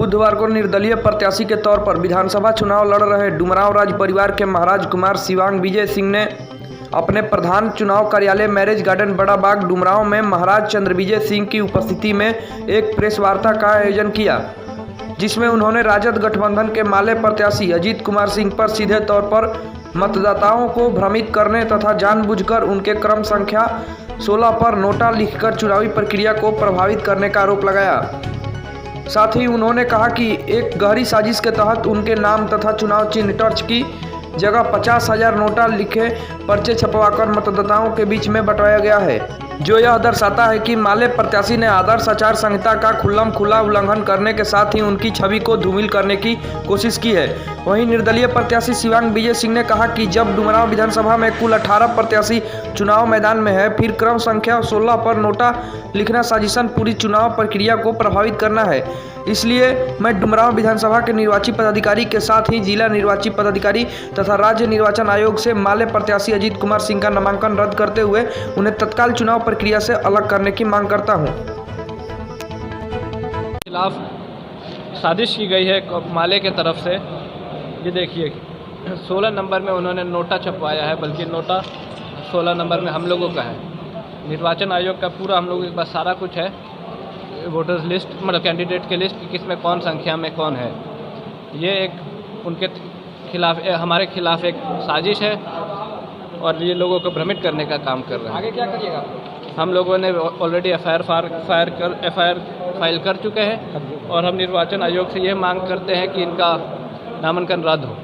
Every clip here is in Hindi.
बुधवार को निर्दलीय प्रत्याशी के तौर पर विधानसभा चुनाव लड़ रहे डुमरांव राज परिवार के महाराज कुमार शिवांग विजय सिंह ने अपने प्रधान चुनाव कार्यालय मैरिज गार्डन बड़ा बाग डुमरांव में महाराज चंद्र विजय सिंह की उपस्थिति में एक प्रेस वार्ता का आयोजन किया, जिसमें उन्होंने राजद गठबंधन के माले प्रत्याशी अजीत कुमार सिंह पर सीधे तौर पर मतदाताओं को भ्रमित करने तथा जानबूझकर उनके क्रम संख्या 16 पर नोटा लिखकर चुनावी प्रक्रिया को प्रभावित करने का आरोप लगाया। साथ ही उन्होंने कहा कि एक गहरी साजिश के तहत उनके नाम तथा चुनाव चिन्ह टर्च की जगह 50,000 नोटा लिखे पर्चे छपवाकर मतदाताओं के बीच में बंटवाया गया है, जो यह दर्शाता है कि माले प्रत्याशी ने आदर्श आचार संहिता का खुल्लम-खुला उल्लंघन करने के साथ ही उनकी छवि को धूमिल करने की कोशिश की है। वहीं निर्दलीय प्रत्याशी शिवांग विजय सिंह ने कहा कि जब डुमरांव विधानसभा में कुल 18 प्रत्याशी चुनाव मैदान में है, फिर क्रम संख्या 16 पर नोटा लिखना साजिशन पूरी चुनाव प्रक्रिया को प्रभावित करना है। इसलिए मैं डुमरांव विधानसभा के निर्वाची पदाधिकारी के साथ ही जिला निर्वाची पदाधिकारी तथा राज्य निर्वाचन आयोग से माले प्रत्याशी अजीत कुमार सिंह का नामांकन रद्द करते हुए उन्हें तत्काल चुनाव प्रक्रिया से अलग करने की मांग करता हूं। खिलाफ साजिश की गई है माले के तरफ से। ये देखिए 16 नंबर में उन्होंने नोटा छपवाया है, बल्कि नोटा 16 नंबर में हम लोगों का है। निर्वाचन आयोग का पूरा हम लोगों के पास सारा कुछ है, वोटर्स लिस्ट मतलब कैंडिडेट के लिस्ट किस में कौन संख्या में कौन है। ये एक उनके खिलाफ हमारे खिलाफ एक साजिश है और ये लोगों को भ्रमित करने का काम कर रहे हैं। आगे क्या करिएगा? हम लोगों ने ऑलरेडी एफआईआर फाइल कर चुके हैं और हम निर्वाचन आयोग से ये मांग करते हैं कि इनका नामांकन रद्द हो।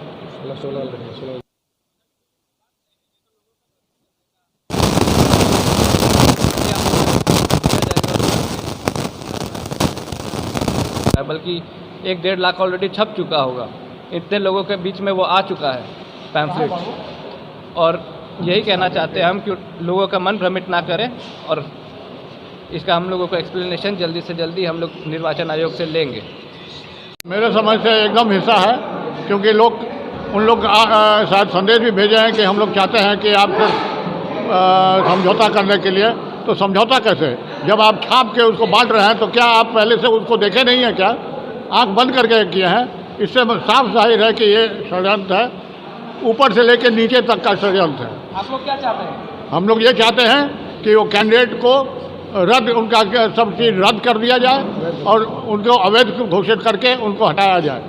बल्कि 1-1.5 लाख ऑलरेडी छप चुका होगा। इतने लोगों के बीच में वो आ चुका है पैम्फलेट, और यही कहना चाहते हैं हम कि लोगों का मन भ्रमित ना करें और इसका हम लोगों को एक्सप्लेनेशन जल्दी से जल्दी हम लोग निर्वाचन आयोग से लेंगे। मेरे समझ से एकदम हिस्सा है, क्योंकि उन लोग शायद संदेश भी भेजे हैं कि हम लोग चाहते हैं कि आप समझौता करने के लिए। तो समझौता कैसे, जब आप छाप के उसको बांट रहे हैं तो क्या आप पहले से उसको देखे नहीं हैं? क्या आंख बंद करके किए हैं? इससे साफ जाहिर है कि ये षड्यंत्र है, ऊपर से लेकर नीचे तक का षड्यंत्र है। आप लोग क्या चाहते हैं? हम लोग ये चाहते हैं कि वो कैंडिडेट को उनका सब चीज़ रद्द कर दिया जाए और उनको अवैध घोषित करके उनको हटाया जाए।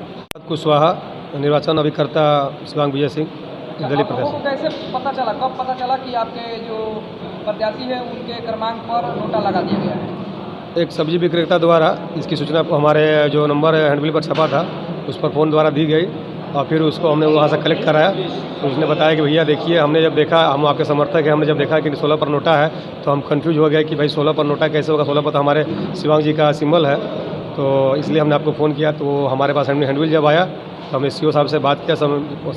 कुशवाहा, निर्वाचन अभिकर्ता शिवांग विजय सिंह, दलीय प्रत्याशी। कैसे पता चला, कब पता चला कि आपके जो प्रत्याशी है उनके क्रमांक पर नोटा लगा दिया गया है? एक सब्जी विक्रेता द्वारा इसकी सूचना हमारे जो नंबर हैंडबिल पर छपा था उस पर फ़ोन द्वारा दी गई और फिर उसको हमने वहाँ से कलेक्ट कराया। तो उसने बताया कि भैया देखिए, हमने जब देखा, हम आपके समर्थक हैं, हमने जब देखा कि 16 पर नोटा है तो हम कंफ्यूज हो गए कि भाई 16 पर नोटा कैसे होगा, 16 पर तो हमारे शिवांग जी का सिंबल है। तो इसलिए हमने आपको फ़ोन किया। तो हमारे पास हैंडबिल जब आया तो हमने सीओ साहब से बात किया,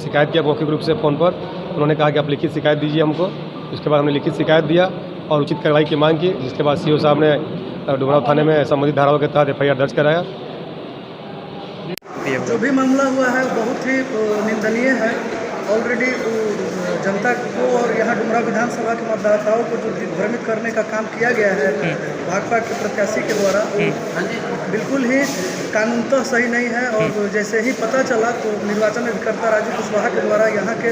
शिकायत किया मौखिक रूप से फ़ोन पर। उन्होंने कहा कि आप लिखित शिकायत दीजिए हमको। उसके बाद हमने लिखित शिकायत दिया और उचित कार्रवाई की मांग की, जिसके बाद सीओ साहब ने डुमरांव थाने में संबंधित धाराओं के तहत एफआईआर दर्ज कराया। जो भी मामला हुआ है बहुत ही निंदनीय है। ऑलरेडी जनता को और यहाँ डुमरांव विधानसभा के मतदाताओं को जो भ्रमित करने का काम किया गया है भाजपा के प्रत्याशी के द्वारा, बिल्कुल ही कानूनतः सही नहीं है। और जैसे ही पता चला तो निर्वाचन अभिकर्ता राजू कुशवाहा के द्वारा यहाँ के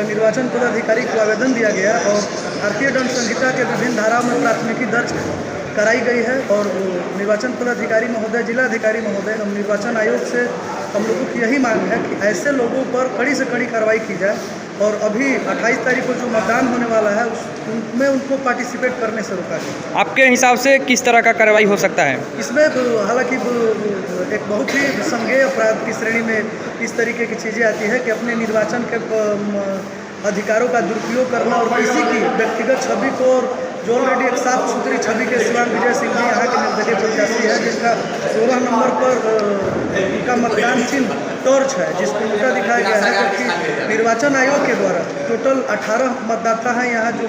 निर्वाचन पदाधिकारी को आवेदन दिया गया और भारतीय दंड संहिता के विभिन्न धाराओं में प्राथमिकी दर्ज कराई गई है। और निर्वाचन पदाधिकारी महोदय, जिलाधिकारी महोदय, हम निर्वाचन आयोग से हम लोगों की यही मांग है कि ऐसे लोगों पर कड़ी से कड़ी कार्रवाई की जाए और अभी 28 तारीख को जो मतदान होने वाला है उसमें उनको पार्टिसिपेट करने से रोका जाए। आपके हिसाब से किस तरह का कार्रवाई हो सकता है इसमें? हालांकि एक बहुत ही संज्ञेय अपराध की श्रेणी में इस तरीके की चीज़ें आती है कि अपने निर्वाचन के अधिकारों का दुरुपयोग करना और किसी की व्यक्तिगत छवि को, और जो ऑलरेडी एक साफ सुथरी छवि के शिवांग विजय सिंह जी यहाँ के निर्दलीय प्रत्याशी है, जिनका 16 नंबर पर उनका मतदान चिन्ह टॉर्च है, जिसको नोटा दिखाया गया है। जबकि निर्वाचन आयोग के द्वारा टोटल 18 मतदाता हैं यहाँ जो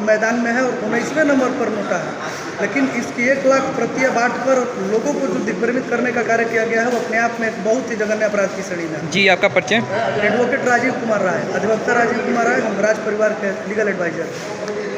मैदान में है और 19वें नंबर पर नोटा है, लेकिन इसकी 1 लाख प्रतियां बांटकर लोगों को जो दिग्भ्रमित करने का कार्य किया गया है वो अपने आप में एक बहुत ही जघन्य अपराध की श्रेणी में। जी, आपका परिचय? एडवोकेट राजीव कुमार राय, अधिवक्ता राजीव कुमार राय, हम राज परिवार के लीगल एडवाइजर।